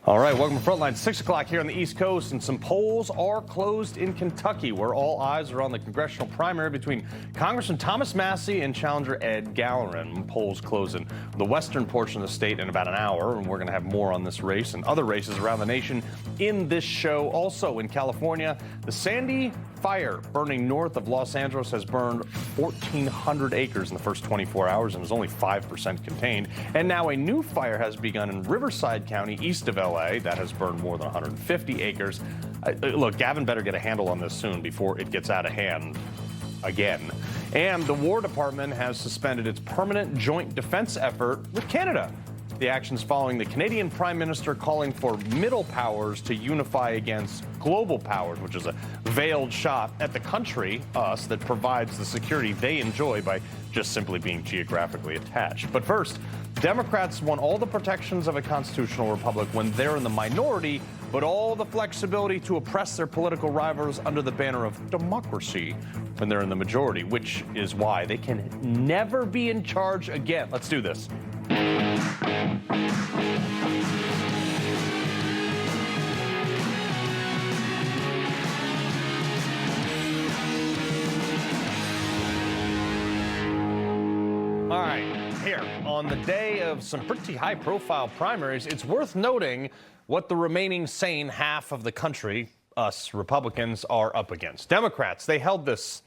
All right, welcome to Frontline. 6 o'clock here on the East Coast, and some polls are closed in Kentucky, where all eyes are on the congressional primary between Congressman Thomas Massie and challenger Ed Gallerin. Polls close in the western portion of the state in about an hour, and we're going to have more on this race and other races around the nation in this show. Also in California, the Sandy fire burning north of Los Angeles has burned 1,400 acres in the first 24 hours and is only 5% contained. And now a new fire has begun in Riverside County, east of L.A. That has burned more than 150 acres. Look, Gavin better get a handle on this soon before it gets out of hand again. And the War Department has suspended its permanent joint defense effort with Canada. The actions following the Canadian Prime Minister calling for middle powers to unify against global powers, which is a veiled shot at the country, us, that provides the security they enjoy by just simply being geographically attached. But first, Democrats want all the protections of a constitutional republic when they're in the minority, but all the flexibility to oppress their political rivals under the banner of democracy when they're in the majority, which is why they can never be in charge again. Let's do this. All right, here, on the day of some pretty high-profile primaries, it's worth noting what the remaining sane half of the country, us Republicans, are up against. Democrats, they held this,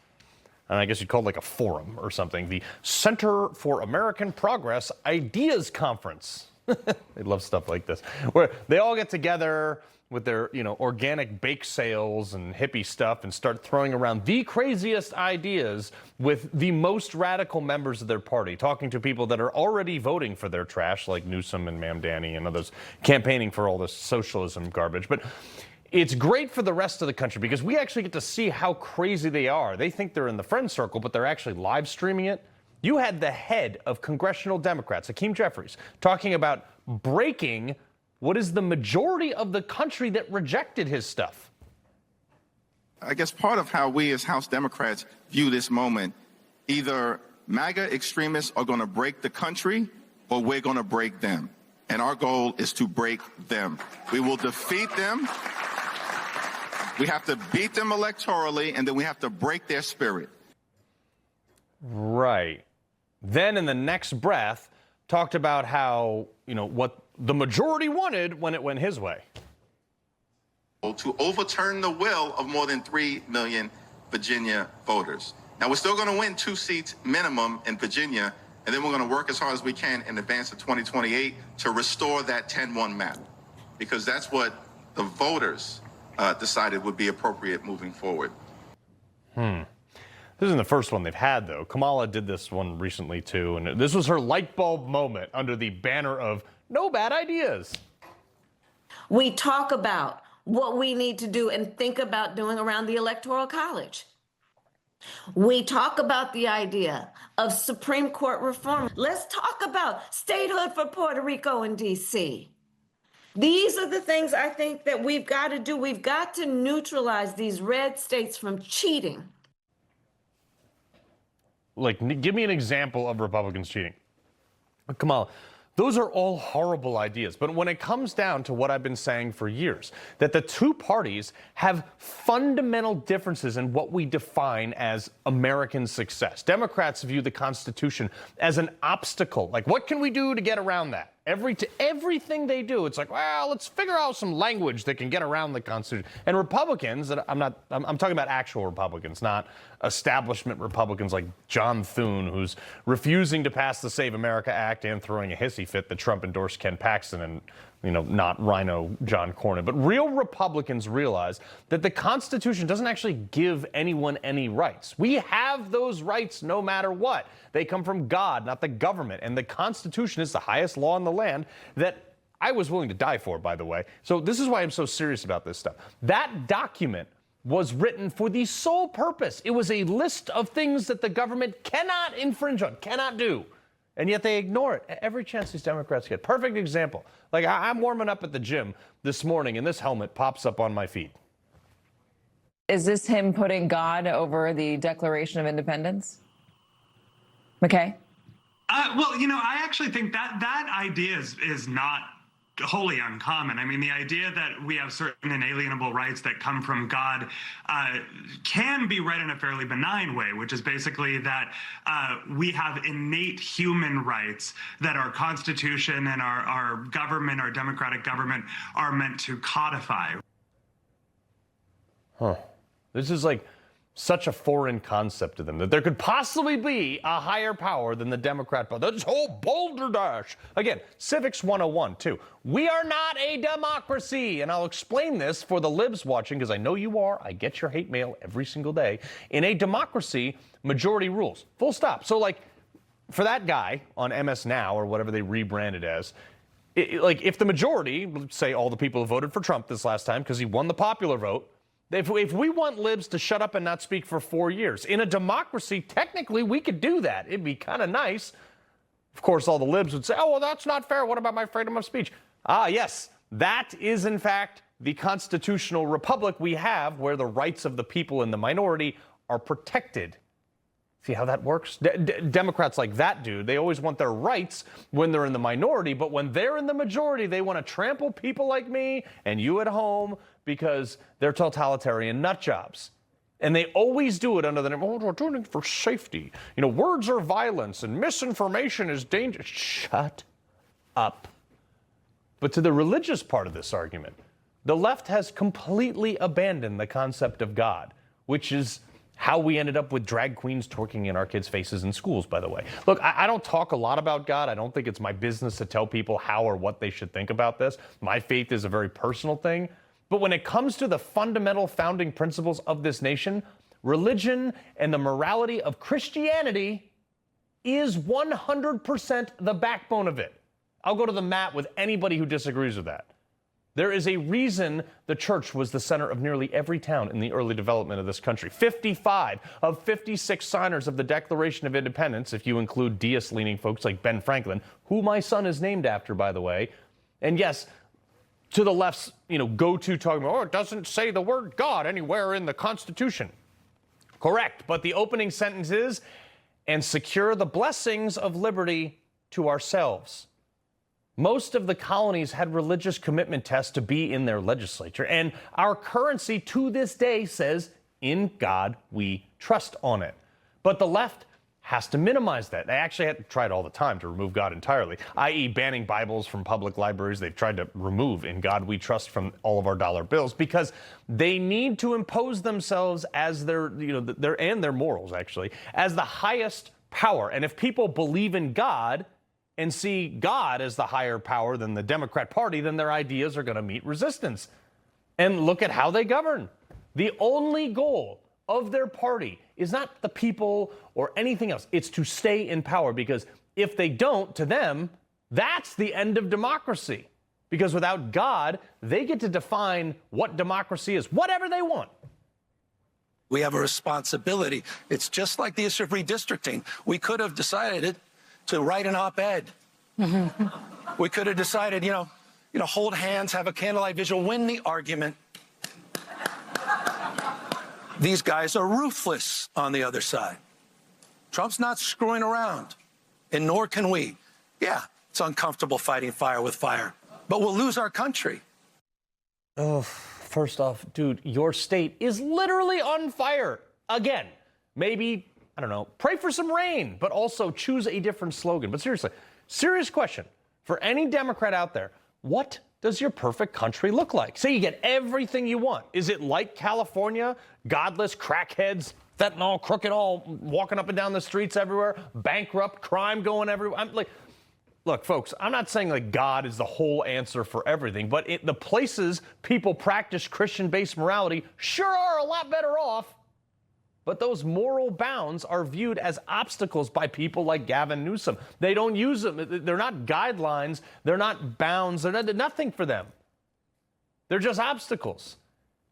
and I guess you'd call it like a forum or something, the Center for American Progress Ideas Conference. They love stuff like this, where they all get together with their, organic bake sales and hippie stuff and start throwing around the craziest ideas with the most radical members of their party, talking to people that are already voting for their trash, like Newsom and Mamdani and others, campaigning for all this socialism garbage. But it's great for the rest of the country because we actually get to see how crazy they are. They think they're in the friend circle, but they're actually live streaming it. You had the head of congressional Democrats, Hakeem Jeffries, talking about breaking what is the majority of the country that rejected his stuff. I guess part of how we as House Democrats view this moment, either MAGA extremists are going to break the country or we're going to break them. And our goal is to break them. We will defeat them. We have to beat them electorally, and then we have to break their spirit. Right. Then in the next breath, talked about how, what the majority wanted when it went his way. To overturn the will of more than 3 million Virginia voters. Now, we're still going to win 2 seats minimum in Virginia, and then we're going to work as hard as we can in advance of 2028 to restore that 10-1 map, because that's what the voters decided would be appropriate moving forward. This isn't the first one they've had, though. Kamala did this one recently, too, and this was her light bulb moment under the banner of no bad ideas. We talk about what we need to do and think about doing around the Electoral College. We talk about the idea of Supreme Court reform. Let's talk about statehood for Puerto Rico and D.C. These are the things I think that we've got to do. We've got to neutralize these red states from cheating. Like, give me an example of Republicans cheating. Kamala, those are all horrible ideas. But when it comes down to what I've been saying for years, that the two parties have fundamental differences in what we define as American success. Democrats view the Constitution as an obstacle. Like, what can we do to get around that? Everything they do, it's like, well, let's figure out some language that can get around the Constitution. And Republicans, I'm talking about actual Republicans, not establishment Republicans like John Thune, who's refusing to pass the Save America Act and throwing a hissy fit that Trump endorsed Ken Paxton and, not Rhino John Cornyn. But real Republicans realize that the Constitution doesn't actually give anyone any rights. We have those rights no matter what. They come from God, not the government. And the Constitution is the highest law in the land that I was willing to die for, by the way. So this is why I'm so serious about this stuff. That document was written for the sole purpose. It was a list of things that the government cannot infringe on, cannot do. And yet they ignore it every chance these Democrats get. Perfect example. Like, I'm warming up at the gym this morning, and this helmet pops up on my feed. Is this him putting God over the Declaration of Independence? McKay? Well, I actually think that idea is not wholly uncommon. I mean, the idea that we have certain inalienable rights that come from God can be read in a fairly benign way, which is basically that we have innate human rights that our Constitution and our government, our democratic government, are meant to codify. Huh. This is like such a foreign concept to them, that there could possibly be a higher power than the Democrat power. This whole boulder dash. Again, Civics 101, too. We are not a democracy. And I'll explain this for the libs watching, because I know you are. I get your hate mail every single day. In a democracy, majority rules. Full stop. So, like, for that guy on MS Now, or whatever they rebranded as, like, if the majority, let's say all the people who voted for Trump this last time because he won the popular vote, if we want libs to shut up and not speak for 4 years, in a democracy, technically we could do that. It'd be kind of nice. Of course, all the libs would say, oh, well, that's not fair. What about my freedom of speech? Ah, yes, that is, in fact, the constitutional republic we have, where the rights of the people in the minority are protected. See how that works? Democrats like that dude, they always want their rights when they're in the minority, but when they're in the majority, they want to trample people like me and you at home because they're totalitarian nut jobs. And they always do it under the name, oh, we're doing it for safety. You know, words are violence and misinformation is dangerous. Shut up. But to the religious part of this argument, the left has completely abandoned the concept of God, which is how we ended up with drag queens twerking in our kids' faces in schools, by the way. Look, I don't talk a lot about God. I don't think it's my business to tell people how or what they should think about this. My faith is a very personal thing. But when it comes to the fundamental founding principles of this nation, religion and the morality of Christianity is 100% the backbone of it. I'll go to the mat with anybody who disagrees with that. There is a reason the church was the center of nearly every town in the early development of this country. 55 of 56 signers of the Declaration of Independence, if you include deist-leaning folks like Ben Franklin, who my son is named after, by the way. And yes, to the left's, go-to talking about, oh, it doesn't say the word God anywhere in the Constitution. Correct, but the opening sentence is, and secure the blessings of liberty to ourselves. Most of the colonies had religious commitment tests to be in their legislature, and our currency to this day says, in God we trust on it. But the left has to minimize that. They actually had tried all the time to remove God entirely, i.e. banning Bibles from public libraries. They've tried to remove in God we trust from all of our dollar bills because they need to impose themselves as their morals, actually, as the highest power. And if people believe in God and see God as the higher power than the Democrat Party, then their ideas are going to meet resistance. And look at how they govern. The only goal of their party is not the people or anything else. It's to stay in power, because if they don't, to them, that's the end of democracy. Because without God, they get to define what democracy is, whatever they want. We have a responsibility. It's just like the issue of redistricting. We could have decided to write an op-ed. We could have decided, hold hands, have a candlelight vigil, win the argument. These guys are ruthless on the other side. Trump's not screwing around, and nor can we. Yeah, it's uncomfortable fighting fire with fire, but we'll lose our country. Oh, first off, dude, your state is literally on fire. Again, maybe, I don't know, pray for some rain, but also choose a different slogan. But seriously, serious question for any Democrat out there. What does your perfect country look like? Say you get everything you want. Is it like California? Godless crackheads, fentanyl, crooked all walking up and down the streets everywhere, bankrupt, crime going everywhere. Look, folks, I'm not saying like God is the whole answer for everything, but the places people practice Christian-based morality sure are a lot better off. But those moral bounds are viewed as obstacles by people like Gavin Newsom. They don't use them. They're not guidelines. They're not bounds. They're nothing for them. They're just obstacles.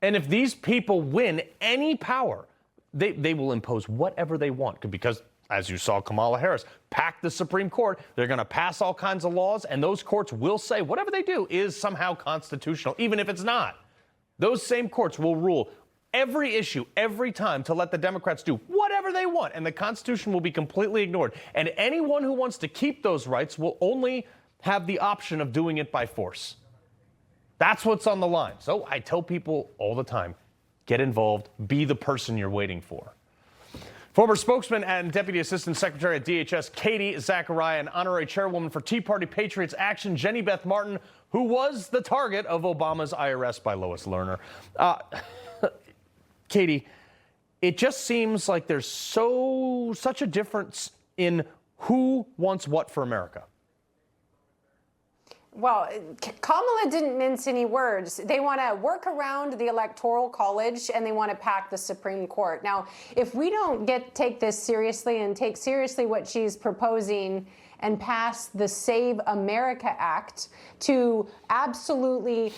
And if these people win any power, they will impose whatever they want. Because, as you saw Kamala Harris pack the Supreme Court, they're going to pass all kinds of laws, and those courts will say whatever they do is somehow constitutional, even if it's not. Those same courts will rule every issue, every time, to let the Democrats do whatever they want, and the Constitution will be completely ignored. And anyone who wants to keep those rights will only have the option of doing it by force. That's what's on the line. So I tell people all the time, get involved, be the person you're waiting for. Former spokesman and Deputy Assistant Secretary at DHS Katie Zacharia and honorary chairwoman for Tea Party Patriots Action Jenny Beth Martin, who was the target of Obama's IRS by Lois Lerner. Katie, it just seems like there's such a difference in who wants what for America. Well, Kamala didn't mince any words. They want to work around the Electoral College and they want to pack the Supreme Court. Now, if we don't take this seriously and take seriously what she's proposing and pass the Save America Act to absolutely,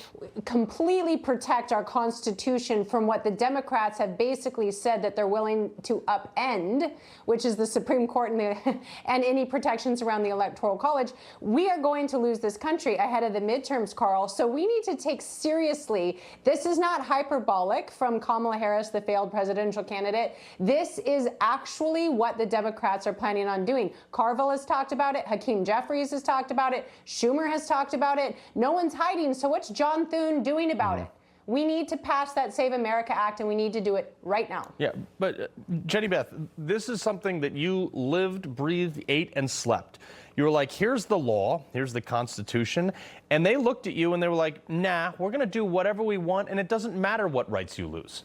completely protect our Constitution from what the Democrats have basically said that they're willing to upend, which is the Supreme Court and any protections around the Electoral College, we are going to lose this country ahead of the midterms, Carl. So we need to take seriously, this is not hyperbolic from Kamala Harris, the failed presidential candidate. This is actually what the Democrats are planning on doing. Carville has talked about it. Hakeem Jeffries has talked about it. Schumer has talked about it. No one's hiding. So what's John Thune doing about it? We need to pass that Save America Act, and we need to do it right now. Yeah, but Jenny Beth, this is something that you lived, breathed, ate, and slept. You were like, here's the law, here's the Constitution, and they looked at you and they were like, nah, we're going to do whatever we want, and it doesn't matter what rights you lose.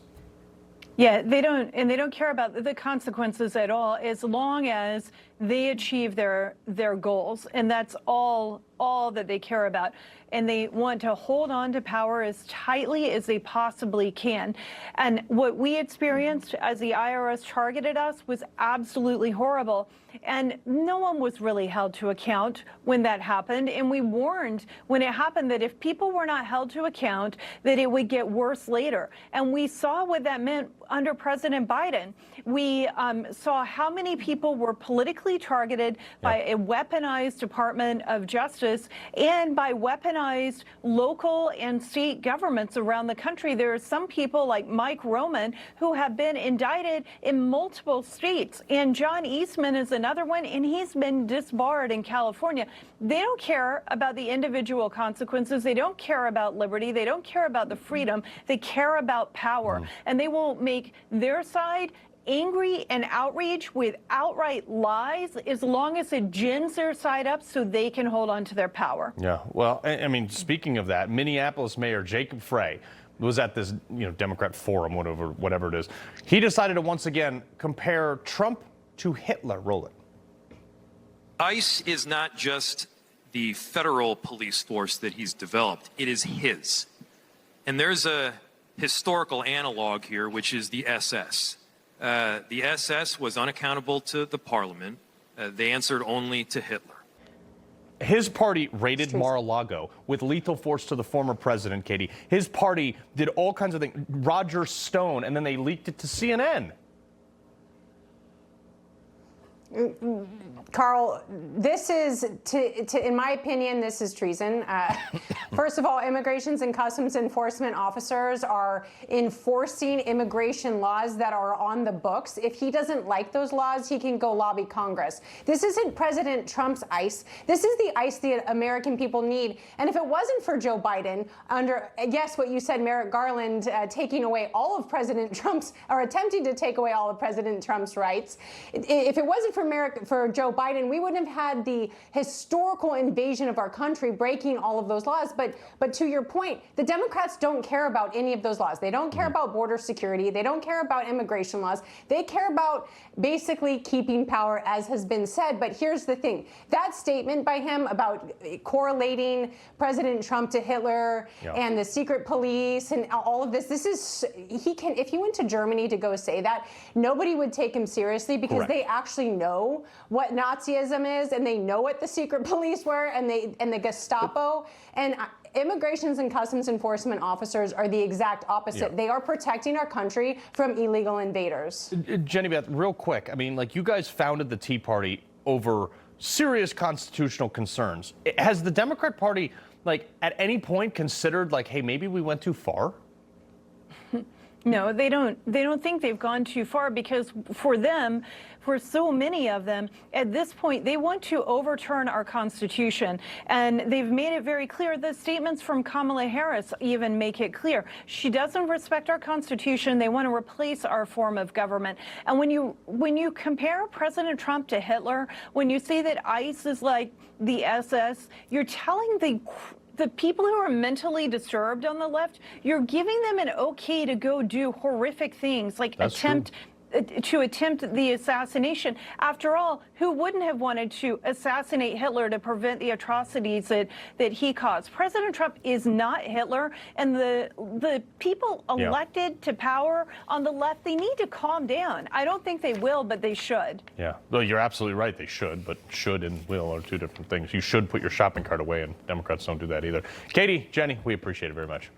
Yeah, they don't care about the consequences at all, as long as they achieve their goals, and that's all that they care about. And they want to hold on to power as tightly as they possibly can. And what we experienced as the IRS targeted us was absolutely horrible. And no one was really held to account when that happened. And we warned when it happened that if people were not held to account, that it would get worse later. And we saw what that meant under President Biden. We saw how many people were politically targeted by a weaponized Department of Justice and by weaponized local and state governments around the country. There are some people like Mike Roman who have been indicted in multiple states, and John Eastman is another one, and he's been disbarred in California. They don't care about the individual consequences. They don't care about liberty. They don't care about the freedom. They care about power, and they will make their side angry and outraged with outright lies as long as it gins their side up so they can hold on to their power. Yeah, well, I mean, speaking of that, Minneapolis Mayor Jacob Frey was at this, Democrat forum, whatever it is. He decided to once again compare Trump to Hitler. Roll it. ICE is not just the federal police force that he's developed. It is his. And there's a historical analog here, which is the SS. The SS was unaccountable to the parliament. They answered only to Hitler. His party raided Mar-a-Lago with lethal force to the former president, Katie. His party did all kinds of things. Roger Stone, and then they leaked it to CNN. Carl, this is, in my opinion, this is treason. First of all, Immigrations and Customs Enforcement officers are enforcing immigration laws that are on the books. If he doesn't like those laws, he can go lobby Congress. This isn't President Trump's ICE. This is the ICE the American people need. And if it wasn't for Joe Biden, under, yes, what you said, Merrick Garland taking away all of President Trump's, or attempting to take away all of President Trump's rights, if it wasn't for Joe Biden, we wouldn't have had the historical invasion of our country, breaking all of those laws. But to your point, the Democrats don't care about any of those laws. They don't care about border security. They don't care about immigration laws. They care about basically keeping power, as has been said. But here's the thing. That statement by him about correlating President Trump to Hitler and the secret police and all of this is, if he went to Germany to go say that, nobody would take him seriously because they actually know what Nazism is, and they know what the secret police were, and the Gestapo. And Immigrations and Customs Enforcement officers are the exact opposite. They are protecting our country from illegal invaders. Jenny Beth, real quick, I mean, like, you guys founded the Tea Party over serious constitutional concerns. Has the Democrat Party, like, at any point considered, like, hey, maybe we went too far? No, they don't. They don't think they've gone too far because for them, for so many of them, at this point, they want to overturn our Constitution. And they've made it very clear. The statements from Kamala Harris even make it clear. She doesn't respect our Constitution. They want to replace our form of government. And when you compare President Trump to Hitler, when you say that ICE is like the SS, you're telling the people who are mentally disturbed on the left, you're giving them an okay to go do horrific things like attempt the assassination. After all, who wouldn't have wanted to assassinate Hitler to prevent the atrocities that he caused? President Trump is not Hitler, and the people elected to power on the left, they need to calm down. I don't think they will, but they should. Yeah, well, you're absolutely right. They should, but should and will are two different things. You should put your shopping cart away, and Democrats don't do that either. Katie, Jenny, we appreciate it very much.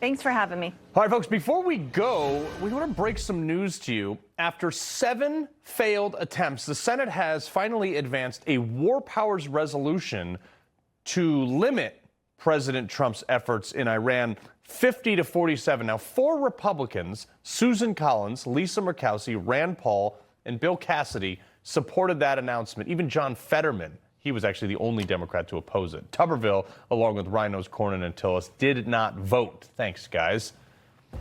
Thanks for having me. All right, folks, before we go, we want to break some news to you. After 7 failed attempts, the Senate has finally advanced a war powers resolution to limit President Trump's efforts in Iran 50-47. Now, 4 Republicans, Susan Collins, Lisa Murkowski, Rand Paul, and Bill Cassidy, supported that announcement. Even John Fetterman, he was actually the only Democrat to oppose it. Tuberville, along with Rhinos, Cornyn, and Tillis, did not vote. Thanks, guys.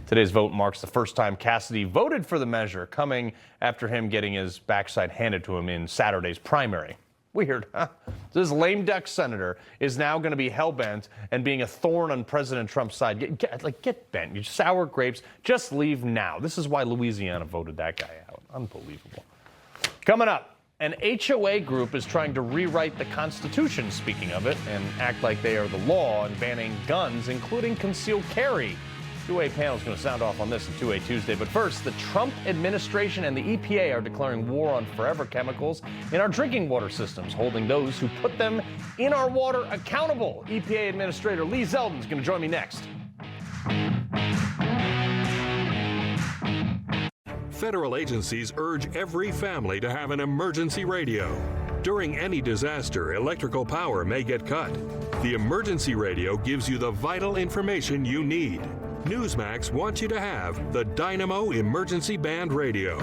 Today's vote marks the first time Cassidy voted for the measure, coming after him getting his backside handed to him in Saturday's primary. Weird, huh? This lame duck senator is now going to be hell-bent and being a thorn on President Trump's side. Get bent. You sour grapes. Just leave now. This is why Louisiana voted that guy out. Unbelievable. Coming up. An HOA group is trying to rewrite the Constitution, speaking of it, and act like they are the law in banning guns, including concealed carry. 2A panel is going to sound off on this on 2A Tuesday. But first, the Trump administration and the EPA are declaring war on forever chemicals in our drinking water systems, holding those who put them in our water accountable. EPA Administrator Lee Zeldin is going to join me next. Federal agencies urge every family to have an emergency radio. During any disaster, electrical power may get cut. The emergency radio gives you the vital information you need. Newsmax wants you to have the Dynamo Emergency Band Radio.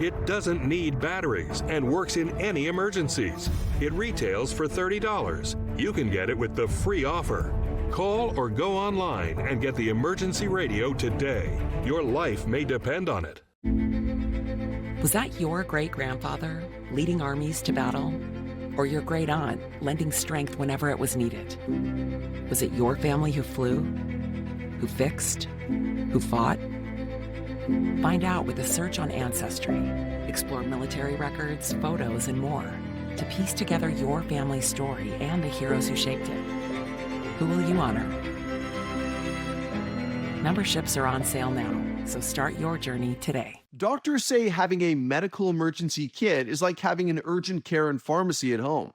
It doesn't need batteries and works in any emergencies. It retails for $30. You can get it with the free offer. Call or go online and get the emergency radio today. Your life may depend on it. Was that your great-grandfather leading armies to battle? Or your great-aunt lending strength whenever it was needed? Was it your family who flew? Who fixed? Who fought? Find out with a search on Ancestry. Explore military records, photos, and more to piece together your family's story and the heroes who shaped it. Who will you honor? Memberships are on sale now, so start your journey today. Doctors say having a medical emergency kit is like having an urgent care and pharmacy at home.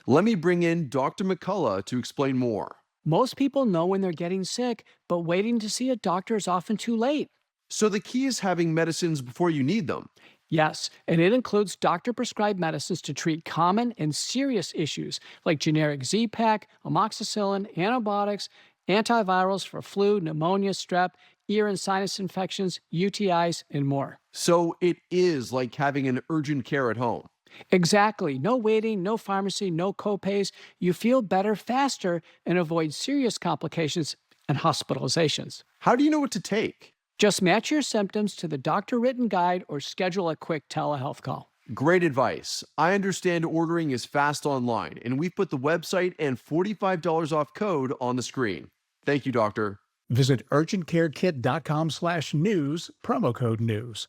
Let me bring in Dr. McCullough to explain more. Most people know when they're getting sick, but waiting to see a doctor is often too late. So the key is having medicines before you need them. Yes, and it includes doctor-prescribed medicines to treat common and serious issues like generic Z-Pak, amoxicillin, antibiotics, antivirals for flu, pneumonia, strep, ear and sinus infections, UTIs, and more. So it is like having an urgent care at home. Exactly. No waiting, no pharmacy, no copays. You feel better faster and avoid serious complications and hospitalizations. How do you know what to take? Just match your symptoms to the doctor-written guide or schedule a quick telehealth call. Great advice. I understand ordering is fast online, and we've put the website and $45 off code on the screen. Thank you, doctor. Visit urgentcarekit.com/news, promo code news.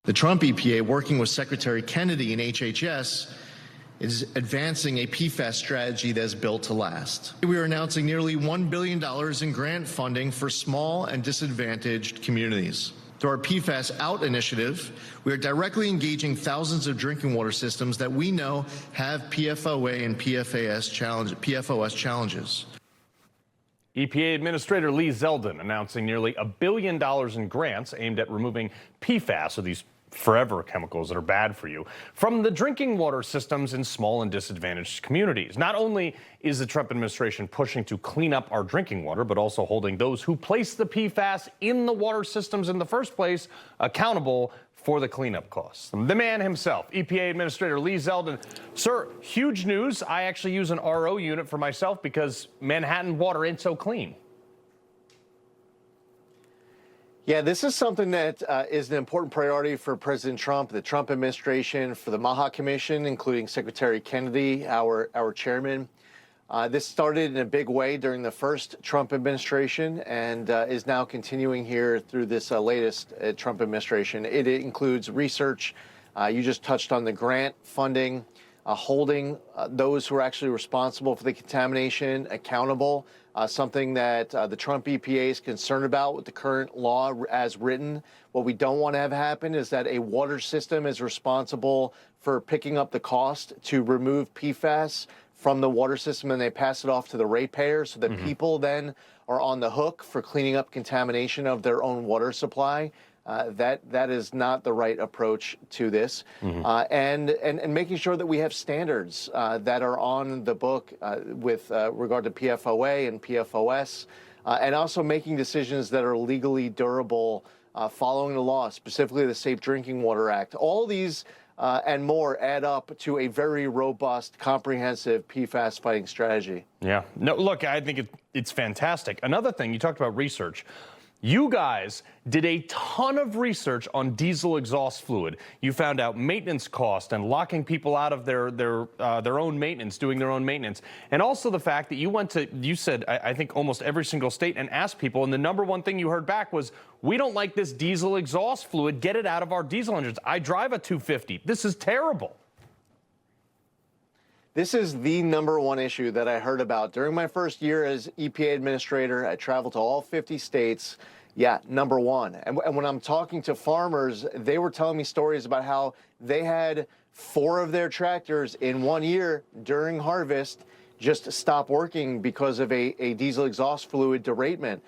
The Trump EPA, working with Secretary Kennedy and HHS, is advancing a PFAS strategy that's built to last. We are announcing nearly $1 billion in grant funding for small and disadvantaged communities. Through our PFAS Out initiative, we are directly engaging thousands of drinking water systems that we know have PFOA and PFOS challenges. EPA Administrator Lee Zeldin announcing nearly $1 billion in grants aimed at removing PFAS, or these forever chemicals that are bad for you from the drinking water systems in small and disadvantaged communities. Not only is the Trump administration pushing to clean up our drinking water, but also holding those who place the PFAS in the water systems in the first place accountable for the cleanup costs. The man himself, EPA Administrator Lee Zeldin. Sir, huge news. I actually use an RO unit for myself because Manhattan water ain't so clean. Yeah, this is something that is an important priority for President Trump, the Trump administration, for the Maha Commission, including Secretary Kennedy, our chairman. This started in a big way during the first Trump administration and is now continuing here through this latest Trump administration. It includes research. You just touched on the grant funding, holding those who are actually responsible for the contamination accountable, something that the Trump EPA is concerned about with the current law as written. What we don't want to have happen is that a water system is responsible for picking up the cost to remove PFAS from the water system, and they pass it off to the ratepayer so that people then are on the hook for cleaning up contamination of their own water supply. That is not the right approach to this. And making sure that we have standards that are on the book with regard to PFOA and PFOS, and also making decisions that are legally durable following the law, specifically the Safe Drinking Water Act. All these and more add up to a very robust, comprehensive PFAS fighting strategy. Yeah. No, look, I think it's fantastic. Another thing, you talked about research. You guys did a ton of research on diesel exhaust fluid. You found out maintenance cost and locking people out of their own maintenance, doing their own maintenance. And also the fact that you went to, you said, I think almost every single state and asked people, and the number one thing you heard back was, we don't like this diesel exhaust fluid. Get it out of our diesel engines. I drive a 250. This is terrible. This is the number one issue that I heard about. During my first year as EPA administrator, I traveled to all 50 states. Yeah, number one. And when I'm talking to farmers, they were telling me stories about how they had 4 of their tractors in 1 year during harvest just stop working because of a diesel exhaust fluid derailment.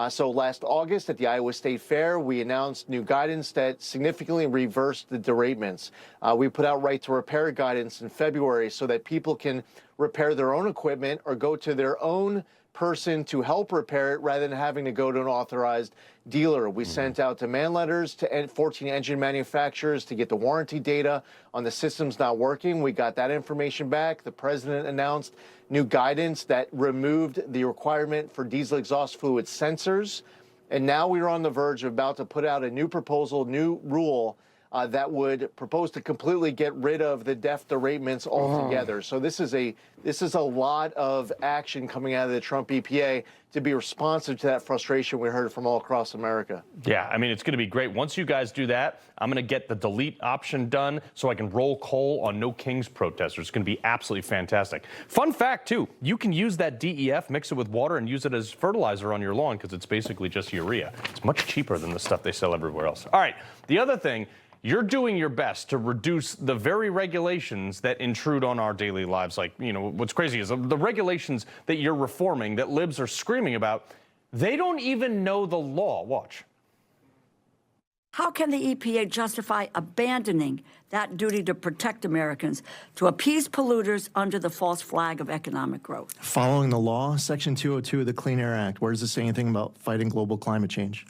So last August at the Iowa State Fair, we announced new guidance that significantly reversed the derailments. We put out right to repair guidance in February so that people can repair their own equipment or go to their own person to help repair it rather than having to go to an authorized dealer. We sent out demand letters to 14 engine manufacturers to get the warranty data on the systems not working. We got that information back. The president announced new guidance that removed the requirement for diesel exhaust fluid sensors. And now we are on the verge of about to put out a new proposal, new rule that would propose to completely get rid of the DEF derailments altogether. So this is a lot of action coming out of the Trump EPA to be responsive to that frustration we heard from all across America. Yeah, I mean, it's going to be great. Once you guys do that, I'm going to get the delete option done so I can roll coal on No Kings protesters. It's going to be absolutely fantastic. Fun fact, too, you can use that DEF, mix it with water, and use it as fertilizer on your lawn because it's basically just urea. It's much cheaper than the stuff they sell everywhere else. All right, the other thing, you're doing your best to reduce the very regulations that intrude on our daily lives. Like, you know, what's crazy is the regulations that you're reforming that libs are screaming about, they don't even know the law. Watch. How can the EPA justify abandoning that duty to protect Americans to appease polluters under the false flag of economic growth? Following the law, Section 202 of the Clean Air Act, where does it say anything about fighting global climate change?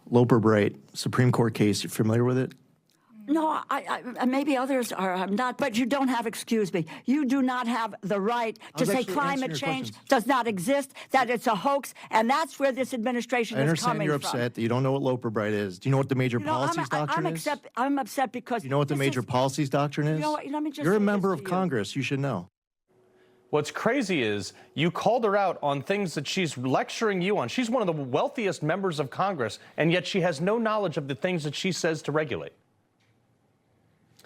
Loper Bright, Supreme Court case, you familiar with it? No, I maybe others are not, but you don't have, excuse me, you do not have the right to say climate change does not exist, that it's a hoax, and that's where this administration is coming from. I understand you're upset that you don't know what Loper Bright is. Do you know what the major policies doctrine is? I'm upset because... You know what the major policies doctrine is? You know what, let me just You're a say member this of to Congress. You should know. What's crazy is you called her out on things that she's lecturing you on. She's one of the wealthiest members of Congress, and yet she has no knowledge of the things that she says to regulate.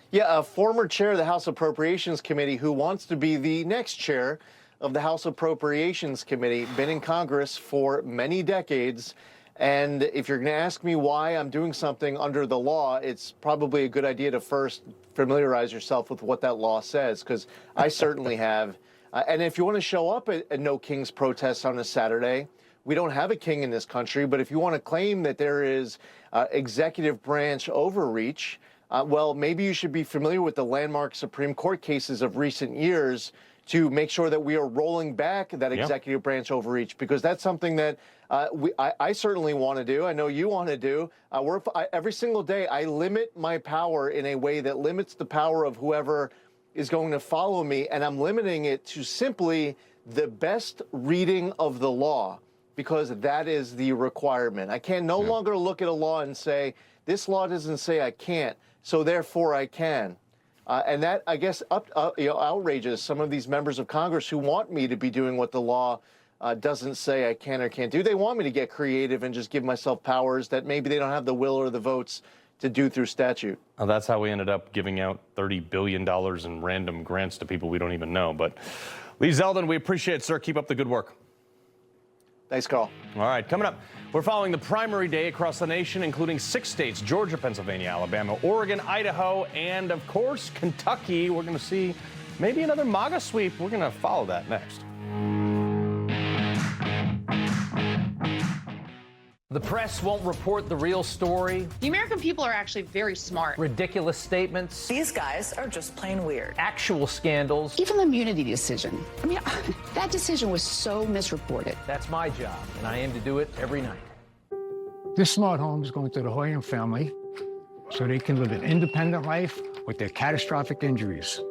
Yeah, a former chair of the House Appropriations Committee who wants to be the next chair of the House Appropriations Committee, been in Congress for many decades. And if you're going to ask me why I'm doing something under the law, it's probably a good idea to first familiarize yourself with what that law says, because I certainly have. And if you want to show up at No Kings protests on a Saturday, we don't have a king in this country, but if you want to claim that there is executive branch overreach, well, maybe you should be familiar with the landmark Supreme Court cases of recent years to make sure that we are rolling back that executive branch overreach, because that's something that I certainly want to do. I know you want to do. Every single day, I limit my power in a way that limits the power of whoever is going to follow me, and I'm limiting it to simply the best reading of the law, because that is the requirement. I can no longer look at a law and say, this law doesn't say I can't, so therefore I can. And that, I guess, outrages some of these members of Congress who want me to be doing what the law doesn't say I can or can't do. They want me to get creative and just give myself powers that maybe they don't have the will or the votes to do through statute. Well, that's how we ended up giving out $30 billion in random grants to people we don't even know. But Lee Zeldin, we appreciate it, sir. Keep up the good work. Thanks, Carl. All right, coming up, we're following the primary day across the nation, including 6 states, Georgia, Pennsylvania, Alabama, Oregon, Idaho, and, of course, Kentucky. We're going to see maybe another MAGA sweep. We're going to follow that next. The press won't report the real story. The American people are actually very smart. Ridiculous statements. These guys are just plain weird. Actual scandals. Even the immunity decision. I mean, that decision was so misreported. That's my job, and I aim to do it every night. This smart home is going to the Hoying family so they can live an independent life with their catastrophic injuries.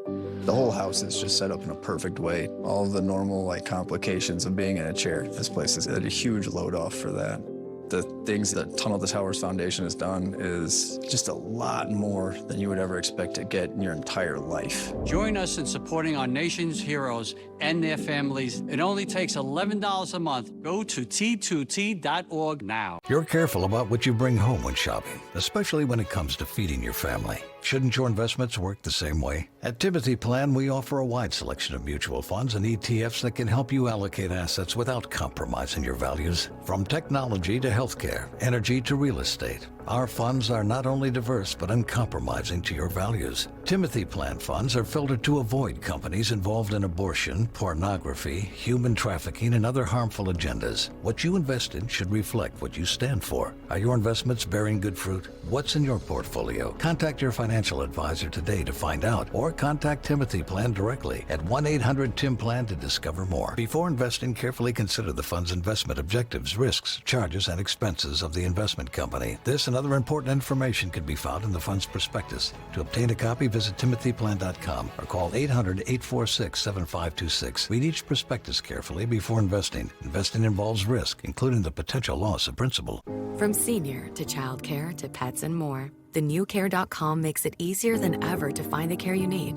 The whole house is just set up in a perfect way. All the normal complications of being in a chair. This place is a huge load off for that. The things that Tunnel to Towers Foundation has done is just a lot more than you would ever expect to get in your entire life. Join us in supporting our nation's heroes and their families. It only takes $11 a month. Go to T2T.org now. You're careful about what you bring home when shopping, especially when it comes to feeding your family. Shouldn't your investments work the same way? At Timothy Plan, we offer a wide selection of mutual funds and ETFs that can help you allocate assets without compromising your values. From technology to healthcare, energy to real estate, our funds are not only diverse but uncompromising to your values. Timothy Plan funds are filtered to avoid companies involved in abortion, pornography, human trafficking, and other harmful agendas. What you invest in should reflect what you stand for. Are your investments bearing good fruit? What's in your portfolio? Contact your financial advisor today to find out, or contact Timothy Plan directly at 1-800-TIM-PLAN to discover more. Before investing, carefully consider the fund's investment objectives, risks, charges, and expenses of the investment company. This and other important information can be found in the fund's prospectus. To obtain a copy, visit timothyplan.com or call 800-846-7526. Read each prospectus carefully before investing. Investing involves risk, including the potential loss of principal. From senior to childcare to pets and more, the new Care.com makes it easier than ever to find the care you need.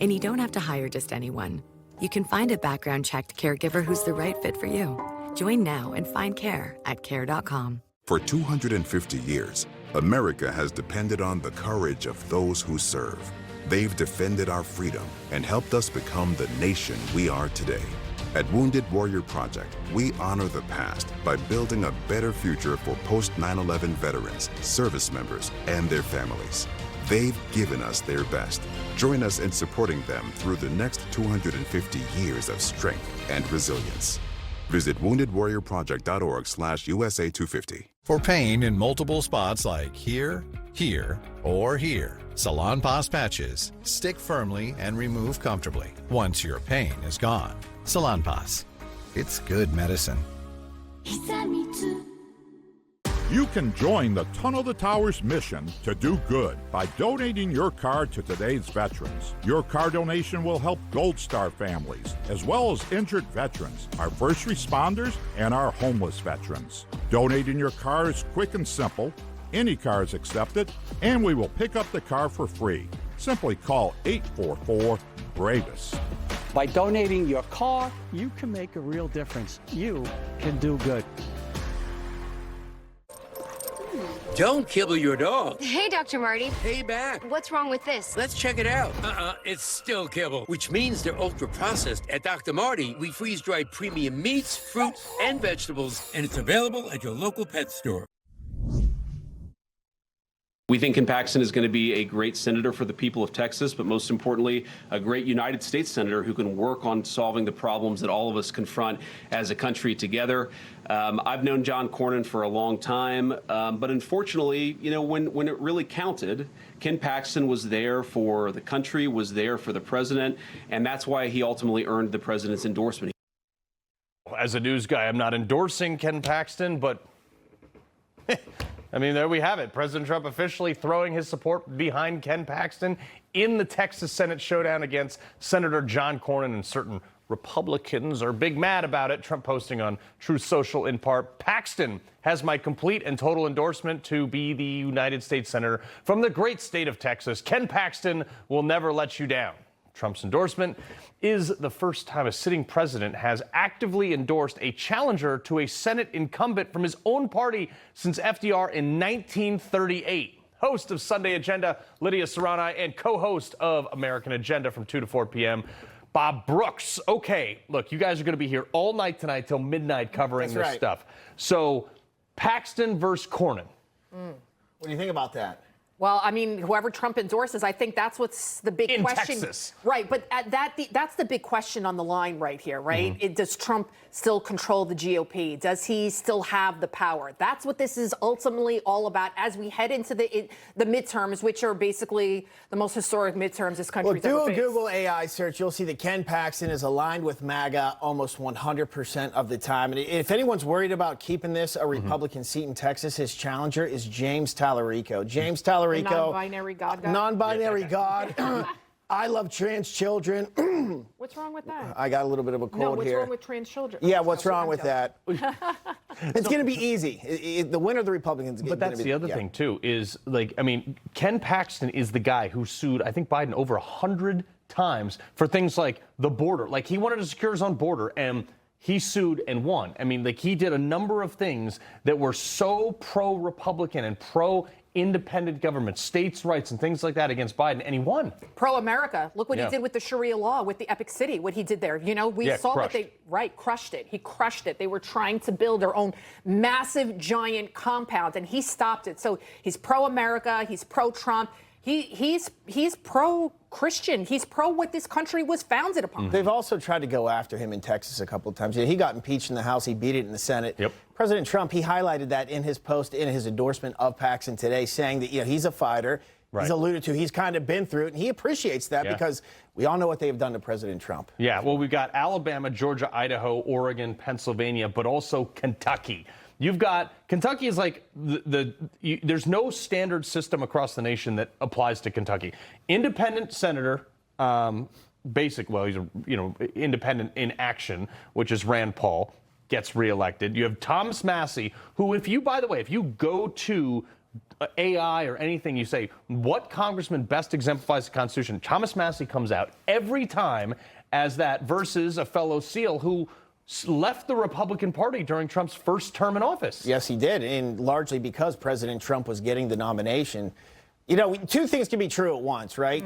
And you don't have to hire just anyone. You can find a background-checked caregiver who's the right fit for you. Join now and find care at Care.com. For 250 years, America has depended on the courage of those who serve. They've defended our freedom and helped us become the nation we are today. At Wounded Warrior Project, we honor the past by building a better future for post-9/11 veterans, service members, and their families. They've given us their best. Join us in supporting them through the next 250 years of strength and resilience. Visit woundedwarriorproject.org/USA250. For pain in multiple spots like here, here, or here, Salon Pas patches stick firmly and remove comfortably once your pain is gone. Salon Pas. It's good medicine. You can join the Tunnel to Towers mission to do good by donating your car to today's veterans. Your car donation will help Gold Star families, as well as injured veterans, our first responders, and our homeless veterans. Donating your car is quick and simple. Any car is accepted, and we will pick up the car for free. Simply call 844-BRAVES. By donating your car, you can make a real difference. You can do good. Don't kibble your dog. Hey, Dr. Marty. Hey, back. What's wrong with this? Let's check it out. It's still kibble, which means they're ultra-processed. At Dr. Marty, we freeze-dry premium meats, fruits, and vegetables, and it's available at your local pet store. We think Ken Paxton is going to be a great senator for the people of Texas, but most importantly, a great United States senator who can work on solving the problems that all of us confront as a country together. I've known John Cornyn for a long time, but unfortunately, you know, when it really counted, Ken Paxton was there for the country, was there for the president, and that's why he ultimately earned the president's endorsement. As a news guy, I'm not endorsing Ken Paxton, but I mean, there we have it. President Trump officially throwing his support behind Ken Paxton in the Texas Senate showdown against Senator John Cornyn, and certain Republicans are big mad about it. Trump posting on Truth Social in part, Paxton has my complete and total endorsement to be the United States Senator from the great state of Texas. Ken Paxton will never let you down. Trump's endorsement is the first time a sitting president has actively endorsed a challenger to a Senate incumbent from his own party since FDR in 1938. Host of Sunday Agenda, Lidia Curanaj, and co-host of American Agenda from 2 to 4 p.m., Bob Brooks. Okay, look, you guys are going to be here all night tonight till midnight covering this stuff. So, Paxton versus Cornyn. What do you think about that? Well, I mean, whoever Trump endorses, I think that's what's the big question. Texas. Right, but that's the big question on the line right here, right? Does Trump still control the GOP? Does he still have the power? That's what this is ultimately all about as we head into the midterms, which are basically the most historic midterms this country's ever faced. Do a Google AI search. You'll see that Ken Paxton is aligned with MAGA almost 100% of the time. And if anyone's worried about keeping this a Republican seat in Texas, his challenger is James Tallarico. James Tallarico. Non-binary God guy? Non-binary God. I love trans children. What's wrong with that? I got a little bit of a cold here. No, what's wrong with trans children? Yeah, what's wrong with that? It's going to be easy. The winner of the Republicans. But that's the other thing, too, is, like, I mean, Ken Paxton is the guy who sued, I think, Biden over 100 times for things like the border. Like, he wanted to secure his own border, and he sued and won. I mean, like, he did a number of things that were so pro-Republican and pro-independent government, states' rights and things like that against Biden, and he won. Pro-America. Look what he did with the Sharia law, with the Epic City, what he did there. You know, we saw crushed. that crushed it. He crushed it. They were trying to build their own massive, giant compound, and he stopped it. So he's pro-America. He's pro-Trump. He's pro-Christian. He's pro what this country was founded upon. They've also tried to go after him in Texas a couple of times. He got impeached in the House. He beat it in the Senate. President Trump, he highlighted that in his post, in his endorsement of Paxton today, saying that, you know, he's a fighter. He's alluded to, he's kind of been through it, and he appreciates that because we all know what they've done to President Trump. Yeah, well, we've got Alabama, Georgia, Idaho, Oregon, Pennsylvania, but also Kentucky. You've got Kentucky is like there's no standard system across the nation that applies to Kentucky. Independent senator, he's independent in action, which is Rand Paul, gets reelected. You have Thomas Massie, who, if you go to AI or anything, you say, what congressman best exemplifies the Constitution? Thomas Massie comes out every time as that versus a fellow SEAL who left the Republican Party during Trump's first term in office. Yes, he did, and largely because President Trump was getting the nomination. You know, two things can be true at once, right?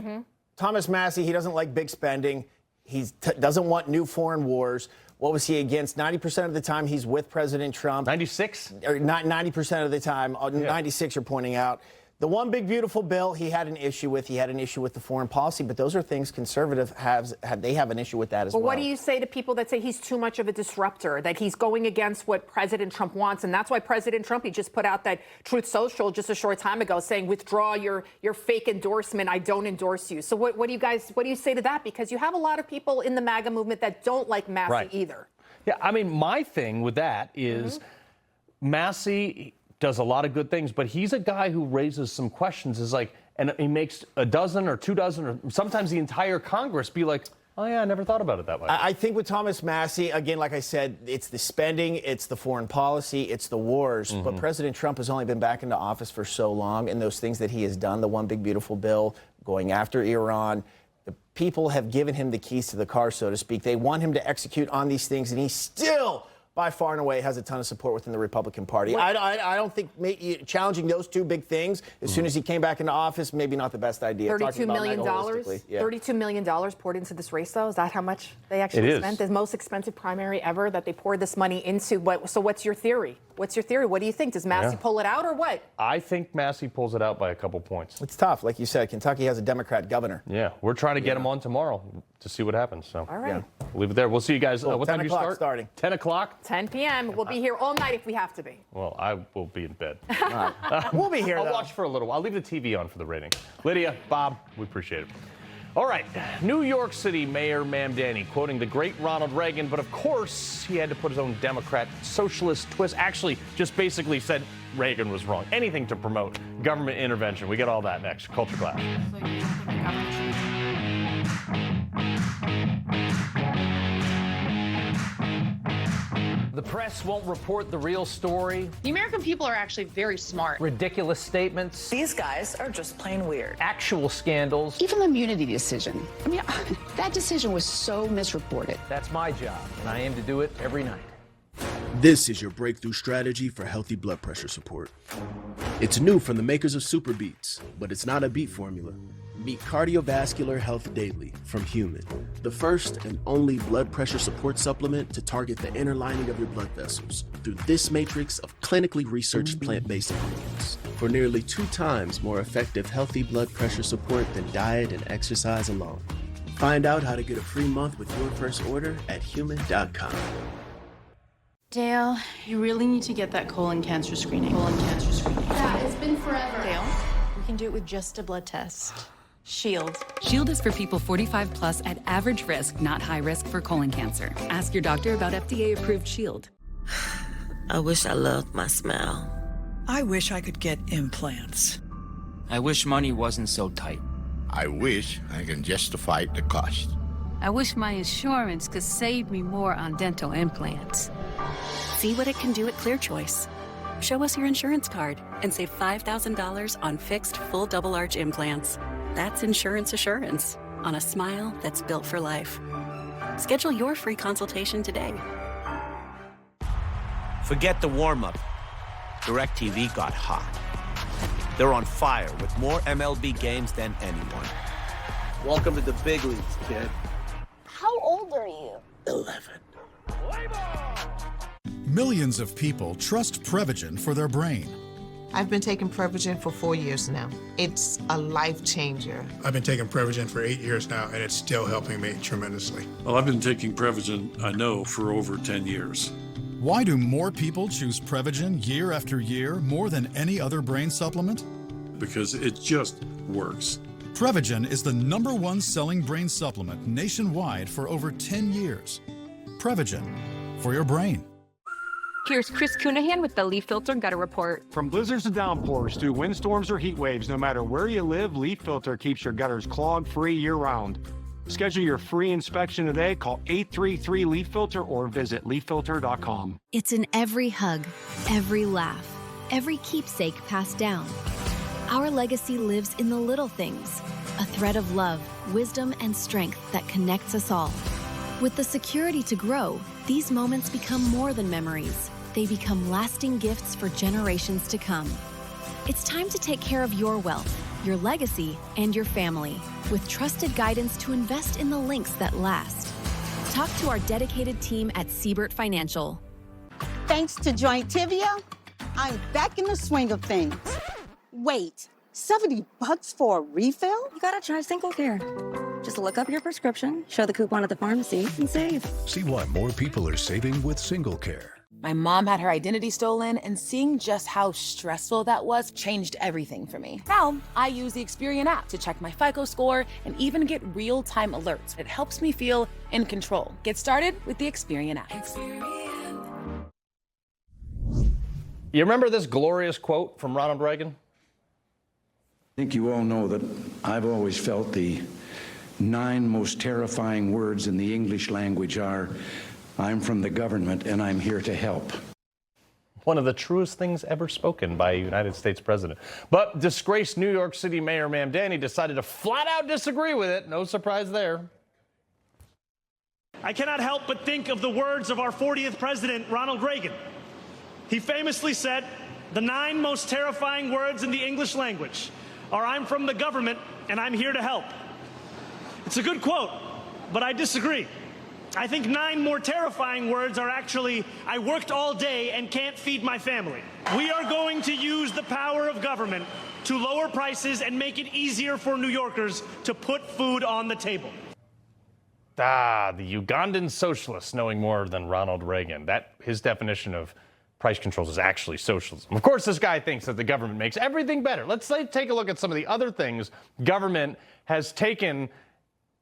Thomas Massie, he doesn't like big spending. He doesn't want new foreign wars. What was he against? 90% of the time, he's with President Trump. 96? Or not 90% of the time. 96 you're pointing out. The one big beautiful bill he had an issue with. He had an issue with the foreign policy, but those are things conservative have an issue with that as well. Well, what do you say to people that say he's too much of a disruptor, that he's going against what President Trump wants? And that's why President Trump, he just put out that Truth Social just a short time ago saying, withdraw your fake endorsement. I don't endorse you. So what do you say to that? Because you have a lot of people in the MAGA movement that don't like Massie either. Yeah, I mean, my thing with that is Massie does a lot of good things, but he's a guy who raises some questions. And he makes a dozen or 2 dozen or sometimes the entire Congress be like, oh yeah, I never thought about it that way. I think with Thomas Massie, again, like I said, it's the spending, it's the foreign policy, it's the wars. But President Trump has only been back into office for so long, and those things that he has done, the one big beautiful bill, going after Iran, the people have given him the keys to the car, so to speak. They want him to execute on these things, and he still by far and away has a ton of support within the Republican Party. I don't think challenging those two big things as soon as he came back into office, maybe not the best idea. $32 million. Yeah. $32 million poured into this race, though. Is that how much they actually spent? The most expensive primary ever that they poured this money into. So what's your theory? What's your theory? What do you think? Does Massie pull it out or what? I think Massie pulls it out by a couple points. It's tough. Like you said, Kentucky has a Democrat governor. Yeah, we're trying to get him on tomorrow to see what happens. So, all right. We'll leave it there. We'll see you guys. Cool. What time do you start? Starting. 10 o'clock? 10 p.m. We'll be here all night if we have to be. Well, I will be in bed. All right. We'll be here, I'll watch for a little while. I'll leave the TV on for the ratings. Lydia, Bob, we appreciate it. All right, New York City Mayor Mamdani quoting the great Ronald Reagan, but of course he had to put his own Democrat socialist twist. Actually, just basically said Reagan was wrong. Anything to promote government intervention. We get all that next. Culture Class. The press won't report the real story. The American people are actually very smart. Ridiculous statements. These guys are just plain weird. Actual scandals. Even the immunity decision. I mean, that decision was so misreported. That's my job, and I aim to do it every night. This is your breakthrough strategy for healthy blood pressure support. It's new from the makers of Super Beats, but it's not a beat formula. Meet Cardiovascular Health Daily from Human, the first and only blood pressure support supplement to target the inner lining of your blood vessels through this matrix of clinically researched plant-based ingredients for nearly 2 times more effective healthy blood pressure support than diet and exercise alone. Find out how to get a free month with your first order at human.com. Dale, you really need to get that colon cancer screening. Yeah, it's been forever. Dale, we can do it with just a blood test. Shield. Shield is for people 45 plus at average risk, not high risk for colon cancer. Ask your doctor about FDA-approved Shield. I wish I loved my smile. I wish I could get implants. I wish money wasn't so tight. I wish I can justify the cost. I wish my insurance could save me more on dental implants. See what it can do at ClearChoice. Show us your insurance card and save $5,000 on fixed full double arch implants. That's insurance assurance on a smile that's built for life. Schedule your free consultation today. Forget the warm-up. DirecTV got hot. They're on fire with more MLB games than anyone. Welcome to the big leagues, kid. How old are you? 11. Millions of people trust Prevagen for their brain. I've been taking Prevagen for 4 years now. It's a life changer. I've been taking Prevagen for 8 years now, and it's still helping me tremendously. Well, I've been taking Prevagen, I know, for over 10 years. Why do more people choose Prevagen year after year more than any other brain supplement? Because it just works. Prevagen is the #1 selling brain supplement nationwide for over 10 years. Prevagen, for your brain. Here's Chris Cunahan with the Leaf Filter Gutter Report. From blizzards to downpours to windstorms or heat waves, no matter where you live, Leaf Filter keeps your gutters clog-free year-round. Schedule your free inspection today. Call 833-LEAF-FILTER or visit leaffilter.com. It's in every hug, every laugh, every keepsake passed down. Our legacy lives in the little things, a thread of love, wisdom, and strength that connects us all. With the security to grow, these moments become more than memories. They become lasting gifts for generations to come. It's time to take care of your wealth, your legacy, and your family with trusted guidance to invest in the links that last. Talk to our dedicated team at Siebert Financial. Thanks to Jointivia, I'm back in the swing of things. Wait, $70 for a refill? You gotta try Single Care. Just look up your prescription, show the coupon at the pharmacy, and save. See why more people are saving with Single Care. My mom had her identity stolen, and seeing just how stressful that was changed everything for me. Now, I use the Experian app to check my FICO score and even get real-time alerts. It helps me feel in control. Get started with the Experian app. You remember this glorious quote from Ronald Reagan? I think you all know that I've always felt the 9 most terrifying words in the English language are, I'm from the government and I'm here to help. One of the truest things ever spoken by a United States president. But disgraced New York City Mayor Mamdani decided to flat out disagree with it. No surprise there. I cannot help but think of the words of our 40th president, Ronald Reagan. He famously said, "The 9 most terrifying words in the English language are I'm from the government and I'm here to help." It's a good quote, but I disagree. I think 9 more terrifying words are actually, I worked all day and can't feed my family. We are going to use the power of government to lower prices and make it easier for New Yorkers to put food on the table. The Ugandan socialists knowing more than Ronald Reagan. His definition of price controls is actually socialism. Of course, this guy thinks that the government makes everything better. Let's take a look at some of the other things government has taken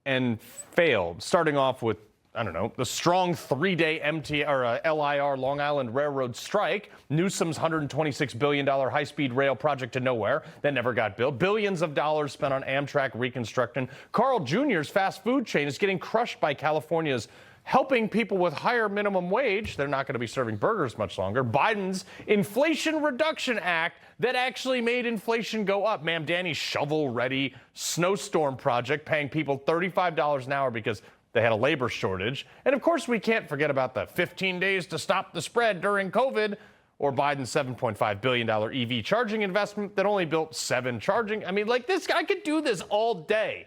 and failed, starting off with, I don't know, the strong 3-day LIR Long Island Railroad strike, Newsom's $126 billion high-speed rail project to nowhere that never got built, billions of dollars spent on Amtrak reconstruction. Carl Jr.'s fast food chain is getting crushed by California's helping people with higher minimum wage. They're not going to be serving burgers much longer. Biden's Inflation Reduction Act that actually made inflation go up. Mamdani's shovel-ready snowstorm project paying people $35 an hour because they had a labor shortage. And of course, we can't forget about the 15 days to stop the spread during COVID, or Biden's $7.5 billion EV charging investment that only built 7 charging. I mean, like this, I could do this all day.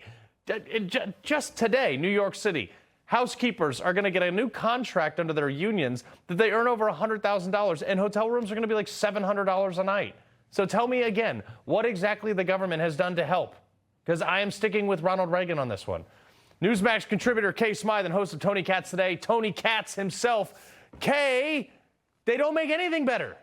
Just today, New York City, housekeepers are going to get a new contract under their unions that they earn over $100,000, and hotel rooms are going to be like $700 a night. So tell me again, what exactly the government has done to help? Because I am sticking with Ronald Reagan on this one. Newsmax contributor Kay Smythe and host of Tony Katz Today, Tony Katz himself. Kay, they don't make anything better.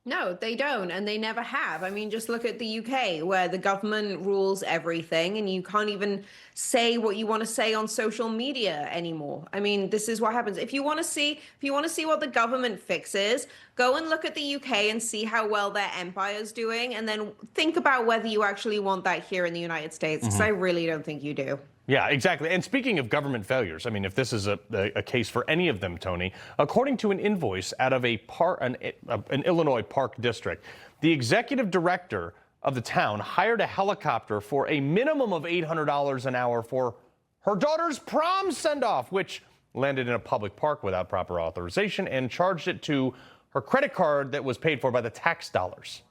No, they don't, and they never have. I mean, just look at the UK, where the government rules everything, and you can't even say what you want to say on social media anymore. I mean, this is what happens. If you want to see what the government fixes, go and look at the UK and see how well their empire's doing, and then think about whether you actually want that here in the United States, because I really don't think you do. Yeah, exactly. And speaking of government failures, I mean, if this is a case for any of them, Tony, according to an invoice out of an Illinois park district, the executive director of the town hired a helicopter for a minimum of $800 an hour for her daughter's prom send-off, which landed in a public park without proper authorization, and charged it to her credit card that was paid for by the tax dollars.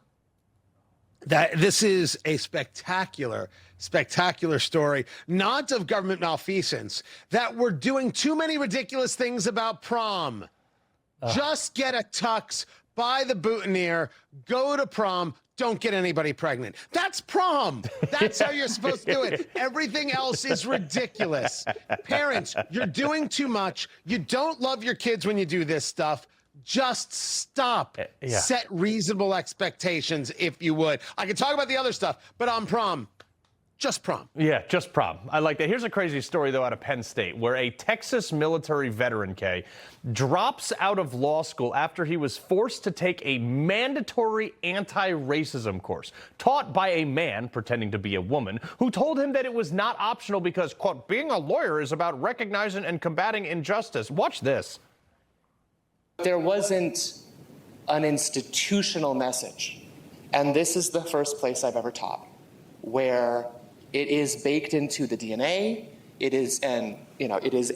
This is a spectacular story, not of government malfeasance, that we're doing too many ridiculous things about prom. Just get a tux, buy the boutonniere, go to prom, don't get anybody pregnant. That's prom. That's how you're supposed to do it. Everything else is ridiculous. Parents, you're doing too much. You don't love your kids when you do this stuff. Just stop. Yeah. Set reasonable expectations, if you would. I can talk about the other stuff, but on prom, just prom. Yeah, just prom. I like that. Here's a crazy story, though, out of Penn State, where a Texas military veteran, Kay, drops out of law school after he was forced to take a mandatory anti-racism course taught by a man pretending to be a woman who told him that it was not optional because, quote, being a lawyer is about recognizing and combating injustice. Watch this. There wasn't an institutional message, and this is the first place I've ever taught where it is baked into the DNA. It is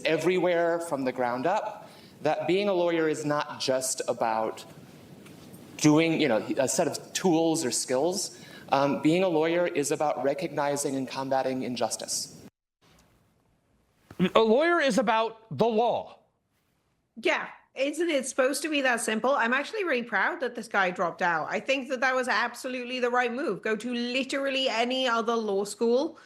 everywhere from the ground up. That being a lawyer is not just about doing a set of tools or skills. Being a lawyer is about recognizing and combating injustice. A lawyer is about the law. Yeah. Isn't it supposed to be that simple? I'm actually really proud that this guy dropped out. I think that was absolutely the right move. Go to literally any other law school.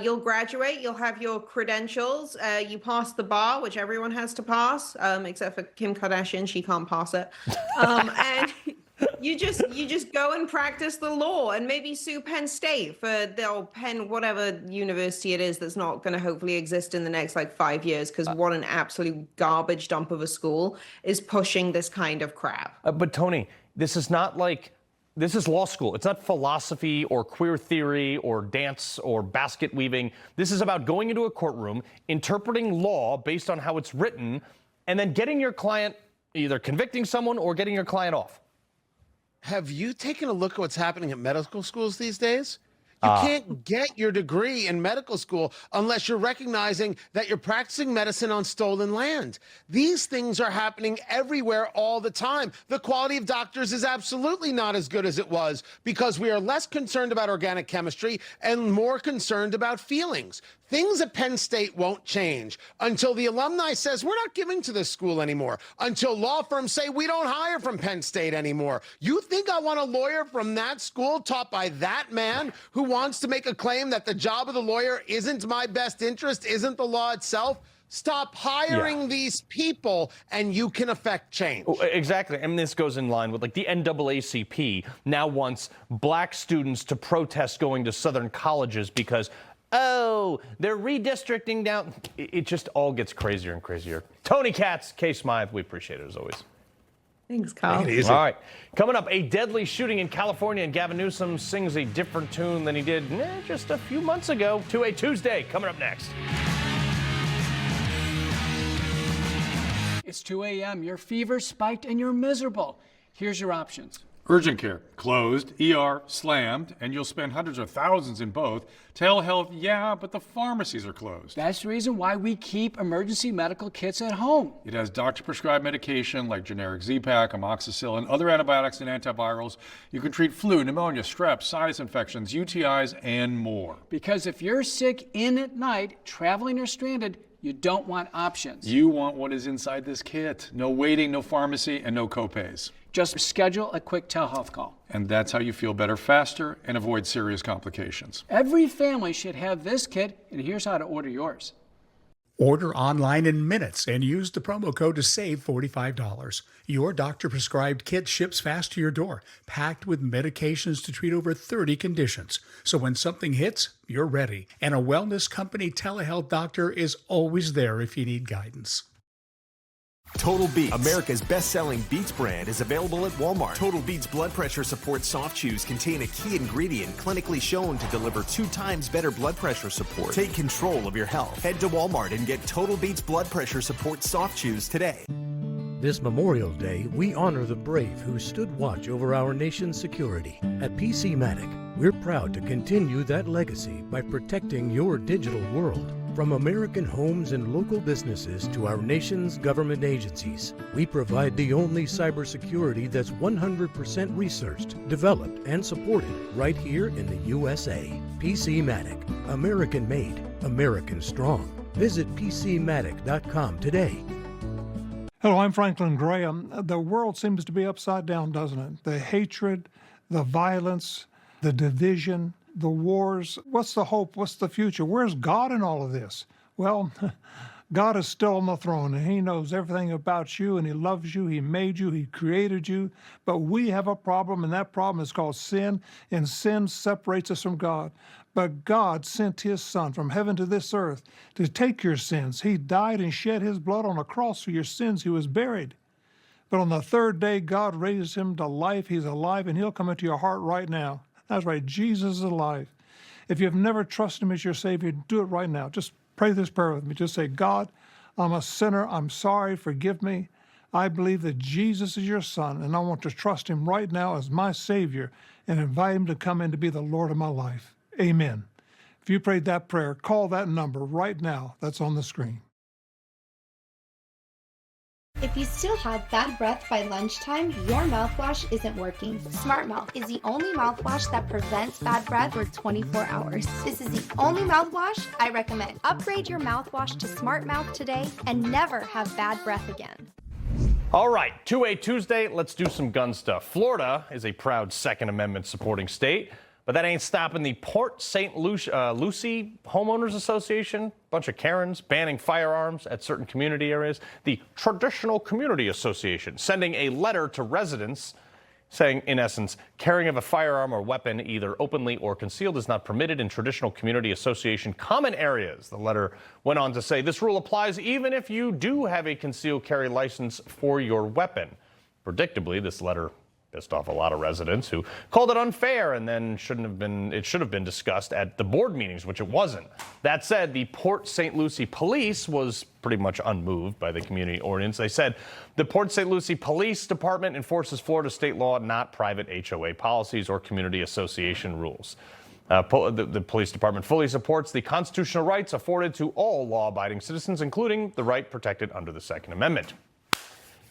You'll graduate. You'll have your credentials. You pass the bar, which everyone has to pass, except for Kim Kardashian. She can't pass it. And you just go and practice the law and maybe sue Penn State or Penn, whatever university it is that's not going to hopefully exist in the next 5 years, because what an absolute garbage dump of a school is pushing this kind of crap. But Tony, this is law school. It's not philosophy or queer theory or dance or basket weaving. This is about going into a courtroom, interpreting law based on how it's written, and then getting your client, either convicting someone or getting your client off. Have you taken a look at what's happening at medical schools these days? You can't get your degree in medical school unless you're recognizing that you're practicing medicine on stolen land. These things are happening everywhere all the time. The quality of doctors is absolutely not as good as it was because we are less concerned about organic chemistry and more concerned about feelings. Things at Penn State won't change until the alumni says we're not giving to this school anymore, until law firms say we don't hire from Penn State anymore. You think I want a lawyer from that school taught by that man who wants to make a claim that the job of the lawyer isn't my best interest, isn't the law itself? Stop hiring these people and you can affect change. Exactly. And this goes in line with like the NAACP now wants black students to protest going to Southern colleges because they're redistricting down. It just all gets crazier and crazier. Tony Katz, Smythe, we appreciate it as always. Thanks, Carl. All right. Coming up, a deadly shooting in California, and Gavin Newsom sings a different tune than he did just a few months ago. 2A Tuesday coming up next. It's 2 a.m. Your fever spiked and you're miserable. Here's your options. Urgent care, closed. ER, slammed. And you'll spend hundreds of thousands in both. Telehealth, yeah, but the pharmacies are closed. That's the reason why we keep emergency medical kits at home. It has doctor-prescribed medication like generic Z-Pak, amoxicillin, other antibiotics and antivirals. You can treat flu, pneumonia, strep, sinus infections, UTIs, and more. Because if you're sick in at night, traveling or stranded, you don't want options. You want what is inside this kit. No waiting, no pharmacy, and no copays. Just schedule a quick telehealth call. And that's how you feel better faster and avoid serious complications. Every family should have this kit, and here's how to order yours. Order online in minutes and use the promo code to save $45. Your doctor-prescribed kit ships fast to your door, packed with medications to treat over 30 conditions. So when something hits, you're ready. And a wellness company telehealth doctor is always there if you need guidance. Total Beats, America's best-selling Beats brand, is available at Walmart. Total Beats blood pressure support soft chews contain a key ingredient clinically shown to deliver 2 times better blood pressure support. Take control of your health. Head to Walmart and get Total Beats blood pressure support soft chews today. This Memorial Day, we honor the brave who stood watch over our nation's security. At PCmatic, we're proud to continue that legacy by protecting your digital world. From American homes and local businesses to our nation's government agencies, we provide the only cybersecurity that's 100% researched, developed, and supported right here in the USA. PCmatic, American made, American strong. Visit PCmatic.com today. Hello, I'm Franklin Graham. The world seems to be upside down, doesn't it? The hatred, the violence, the division, the wars. What's the hope? What's the future? Where's God in all of this? Well, God is still on the throne, and he knows everything about you, and he loves you. He made you. He created you. But we have a problem, and that problem is called sin, and sin separates us from God. But God sent his Son from heaven to this earth to take your sins. He died and shed his blood on a cross for your sins. He was buried. But on the third day, God raised him to life. He's alive, and he'll come into your heart right now. That's right, Jesus is alive. If you've never trusted him as your Savior, do it right now. Just pray this prayer with me. Just say, God, I'm a sinner. I'm sorry. Forgive me. I believe that Jesus is your Son, and I want to trust him right now as my Savior and invite him to come in to be the Lord of my life. Amen. If you prayed that prayer, call that number right now that's on the screen. If you still have bad breath by lunchtime, your mouthwash isn't working. Smart Mouth is the only mouthwash that prevents bad breath for 24 hours. This is the only mouthwash I recommend. Upgrade your mouthwash to Smart Mouth today and never have bad breath again. All right, 2A Tuesday, let's do some gun stuff. Florida is a proud Second Amendment supporting state, but that ain't stopping the Port St. Lucie Homeowners Association, bunch of Karens, banning firearms at certain community areas. The Traditional Community Association sending a letter to residents saying, in essence, carrying of a firearm or weapon, either openly or concealed, is not permitted in Traditional Community Association common areas. The letter went on to say this rule applies even if you do have a concealed carry license for your weapon. Predictably, this letter pissed off a lot of residents who called it unfair and then it should have been discussed at the board meetings, which it wasn't. That said, the Port St. Lucie Police was pretty much unmoved by the community ordinance. They said the Port St. Lucie Police Department enforces Florida state law, not private HOA policies or community association rules. The police department fully supports the constitutional rights afforded to all law-abiding citizens, including the right protected under the Second Amendment.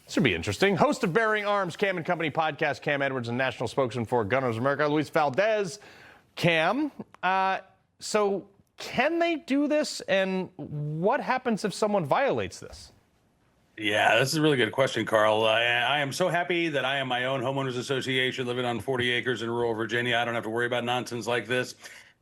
This would be interesting. Host of Bearing Arms Cam and Company podcast, Cam Edwards, and national spokesman for Gunners America, Luis Valdes. Cam, so can they do this, and what happens if someone violates this? Yeah, this is a really good question, Carl. I am so happy that I am my own homeowners association living on 40 acres in rural Virginia. I don't have to worry about nonsense like this.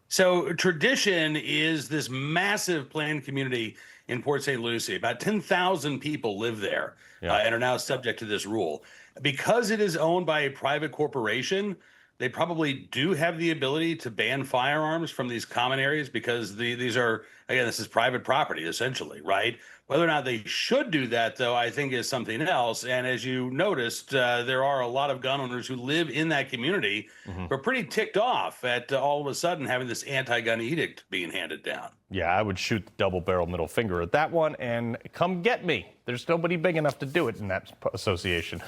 So tradition is this massive planned community in Port St. Lucie. About 10,000 people live there and are now subject to this rule. Because it is owned by a private corporation, they probably do have the ability to ban firearms from these common areas because these are, again, this is private property, essentially, right? Whether or not they should do that, though, I think is something else. And as you noticed, there are a lot of gun owners who live in that community who are pretty ticked off at all of a sudden having this anti-gun edict being handed down. Yeah, I would shoot the double-barrel middle finger at that one and come get me. There's nobody big enough to do it in that association.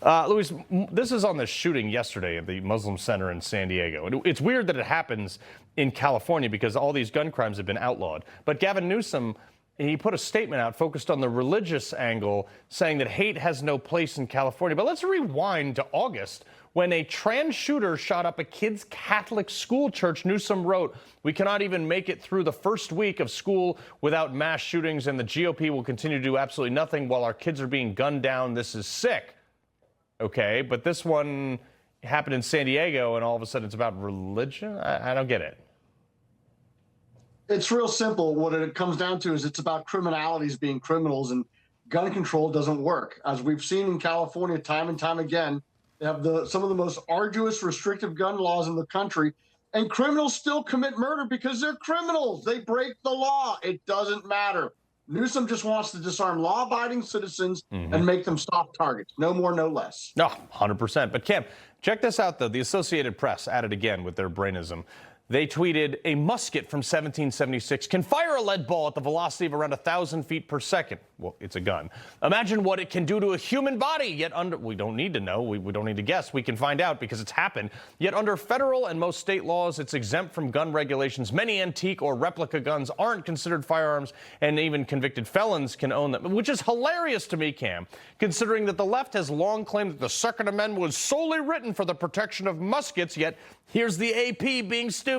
Luis, this is on the shooting yesterday at the Muslim Center in San Diego. It's weird that it happens in California because all these gun crimes have been outlawed. But Gavin Newsom, he put a statement out focused on the religious angle, saying that hate has no place in California. But let's rewind to August when a trans shooter shot up a kid's Catholic school church. Newsom wrote, "We cannot even make it through the first week of school without mass shootings, and the GOP will continue to do absolutely nothing while our kids are being gunned down. This is sick." Okay, but this one happened in San Diego, and all of a sudden it's about religion? I don't get it. It's real simple. What it comes down to is it's about criminalities being criminals, and gun control doesn't work. As we've seen in California time and time again, they have some of the most arduous restrictive gun laws in the country, and criminals still commit murder because they're criminals. They break the law. It doesn't matter. Newsom just wants to disarm law-abiding citizens and make them soft targets. No more, no less. No, 100%. But Cam, check this out, though. The Associated Press at it again with their brainism. They tweeted, a musket from 1776 can fire a lead ball at the velocity of around 1,000 feet per second. Well, it's a gun. Imagine what it can do to a human body. Yet we don't need to know. We don't need to guess. We can find out because it's happened. Yet under federal and most state laws, it's exempt from gun regulations. Many antique or replica guns aren't considered firearms, and even convicted felons can own them, which is hilarious to me, Cam, considering that the left has long claimed that the Second Amendment was solely written for the protection of muskets, yet here's the AP being stupid.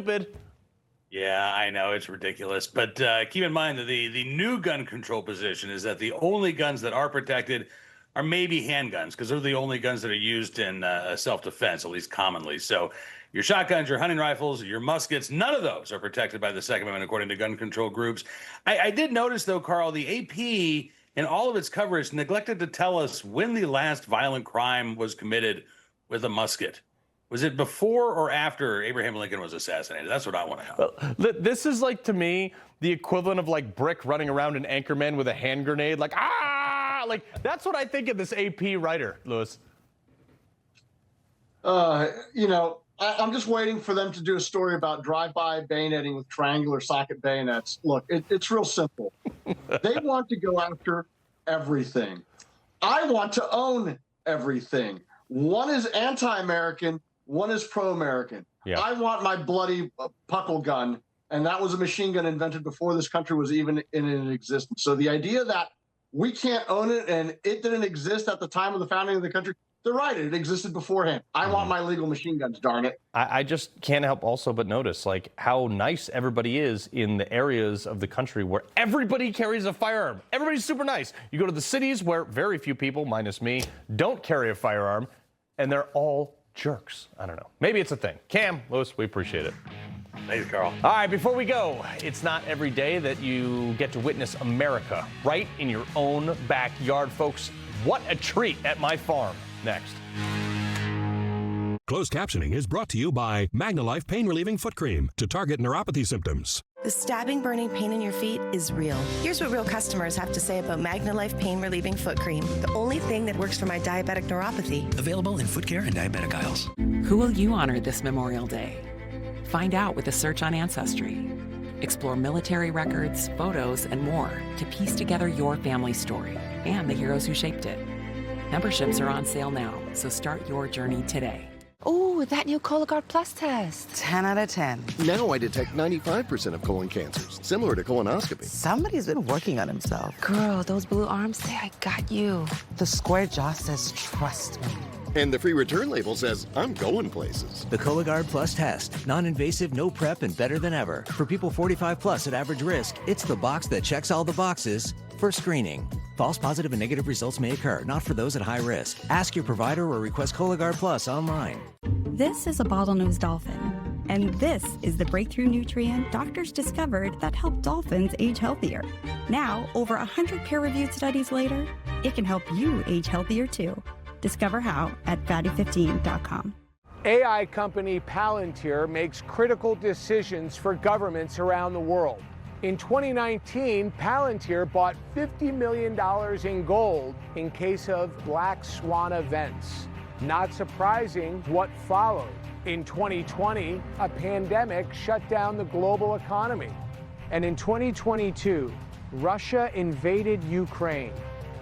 Yeah, I know, it's ridiculous. But keep in mind that the new gun control position is that the only guns that are protected are maybe handguns, because they're the only guns that are used in self-defense, at least commonly. So your shotguns, your hunting rifles, your muskets, none of those are protected by the Second Amendment, according to gun control groups. I did notice, though, Carl, the AP, in all of its coverage, neglected to tell us when the last violent crime was committed with a musket. Was it before or after Abraham Lincoln was assassinated? That's what I want to know. Well, this is, like, to me, the equivalent of, like, Brick running around an Anchorman with a hand grenade. Like, ah! Like, that's what I think of this AP writer, Louis. You know, I'm just waiting for them to do a story about drive-by bayoneting with triangular socket bayonets. Look, it's real simple. They want to go after everything. I want to own everything. One is anti-American, one is pro-American. Yeah. I want my bloody puckle gun, and that was a machine gun invented before this country was even in existence. So the idea that we can't own it and it didn't exist at the time of the founding of the country, they're right. It existed beforehand. I want my legal machine guns, darn it. I just can't help also but notice, like, how nice everybody is in the areas of the country where everybody carries a firearm. Everybody's super nice. You go to the cities where very few people, minus me, don't carry a firearm, and they're all jerks. I don't know. Maybe it's a thing. Cam, Louis, we appreciate it. Thanks, Carl. All right, before we go, it's not every day that you get to witness America right in your own backyard, folks. What a treat at my farm. Next. Closed captioning is brought to you by MagnaLife Pain Relieving Foot Cream to target neuropathy symptoms. The stabbing, burning pain in your feet is real. Here's what real customers have to say about MagnaLife Pain Relieving Foot Cream, the only thing that works for my diabetic neuropathy. Available in foot care and diabetic aisles. Who will you honor this Memorial Day? Find out with a search on Ancestry. Explore military records, photos, and more to piece together your family story and the heroes who shaped it. Memberships are on sale now, so start your journey today. Ooh, that new Cologuard Plus test. 10 out of 10. Now I detect 95% of colon cancers, similar to colonoscopy. Somebody's been working on himself. Girl, those blue arms say I got you. The square jaw says, trust me. And the free return label says, I'm going places. The Cologuard Plus test. Non-invasive, no prep, and better than ever. For people 45 plus at average risk, it's the box that checks all the boxes for screening. False positive and negative results may occur, not for those at high risk. Ask your provider or request Cologuard Plus online. This is a bottlenose dolphin, and this is the breakthrough nutrient doctors discovered that helped dolphins age healthier. Now, over 100 peer-reviewed studies later, it can help you age healthier too. Discover how at fatty15.com. AI company Palantir makes critical decisions for governments around the world. In 2019, Palantir bought $50 million in gold in case of black swan events. Not surprising what followed. In 2020, a pandemic shut down the global economy. And in 2022, Russia invaded Ukraine.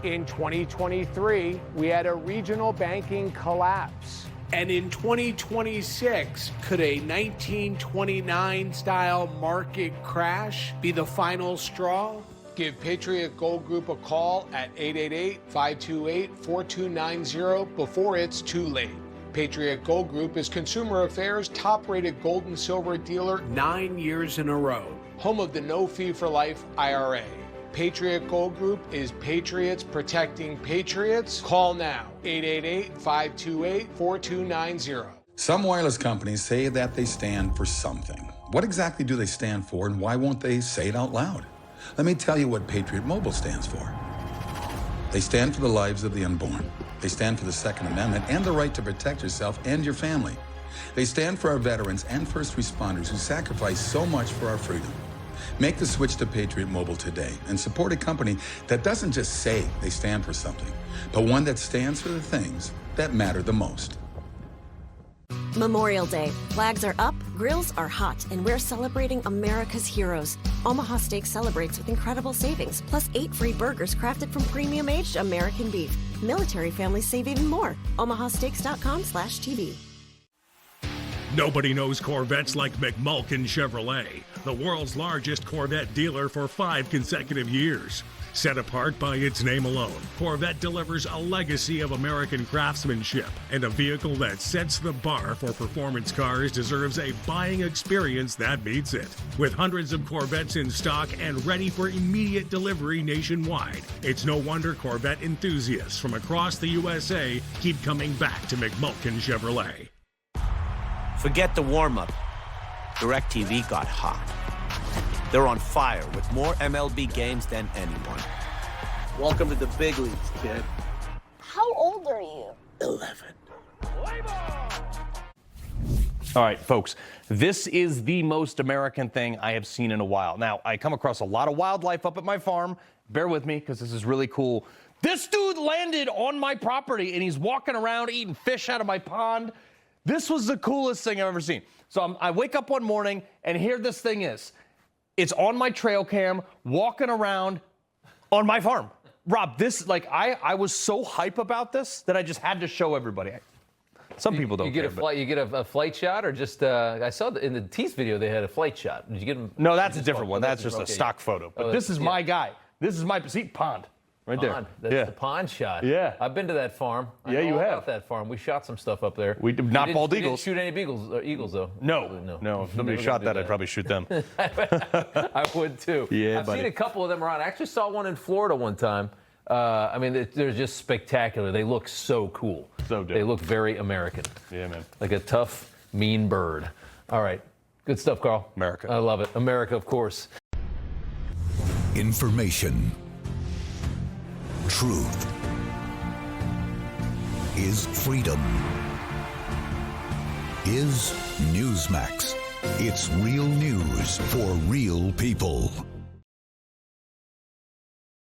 In 2023, we had a regional banking collapse. And in 2026, could a 1929-style market crash be the final straw? Give Patriot Gold Group a call at 888-528-4290 before it's too late. Patriot Gold Group is Consumer Affairs' top-rated gold and silver dealer 9 years in a row. Home of the No Fee for Life IRA. Patriot Gold Group is patriots protecting patriots. Call now, 888-528-4290. Some wireless companies say that they stand for something. What exactly do they stand for, and why won't they say it out loud? Let me tell you what Patriot Mobile stands for. They stand for the lives of the unborn. They stand for the Second Amendment and the right to protect yourself and your family. They stand for our veterans and first responders who sacrifice so much for our freedom. Make the switch to Patriot Mobile today and support a company that doesn't just say they stand for something, but one that stands for the things that matter the most. Memorial Day. Flags are up, grills are hot, and we're celebrating America's heroes. Omaha Steak celebrates with incredible savings, plus 8 free burgers crafted from premium-aged American beef. Military families save even more. omahasteaks.com/TV. Nobody knows Corvettes like McMulkin Chevrolet, the world's largest Corvette dealer for 5 consecutive years. Set apart by its name alone, Corvette delivers a legacy of American craftsmanship, and a vehicle that sets the bar for performance cars deserves a buying experience that beats it. With hundreds of Corvettes in stock and ready for immediate delivery nationwide, it's no wonder Corvette enthusiasts from across the USA keep coming back to McMulkin Chevrolet. Forget the warm-up. DirecTV got hot. They're on fire with more MLB games than anyone. Welcome to the big leagues, kid. How old are you? 11. All right, folks, this is the most American thing I have seen in a while. Now, I come across a lot of wildlife up at my farm. Bear with me, because this is really cool. This dude landed on my property, and he's walking around eating fish out of my pond. This was the coolest thing I've ever seen. So I wake up one morning, and here this thing is. It's on my trail cam, walking around on my farm. Rob, this, like, I was so hype about this that I just had to show everybody. Some people don't care. You get a flight shot, or just, I saw in the tease video they had a flight shot. Did you get them? No, that's a different one. That's just a stock photo. But this is my guy. This is my pond. Right there. That's the pond shot. Yeah. I've been to that farm. Yeah, you have. About that farm. We shot some stuff up there. We did not bald eagles. Didn't shoot any eagles though. No. If somebody shot that, I'd probably shoot them. I would too. Yeah, I've seen a couple of them around. I actually saw one in Florida one time. I mean, they're just spectacular. They look so cool. So dope. They look very American. Yeah, man. Like a tough, mean bird. All right. Good stuff, Carl. America. I love it. America, of course. Information. Truth is freedom. Is Newsmax. It's real news for real people.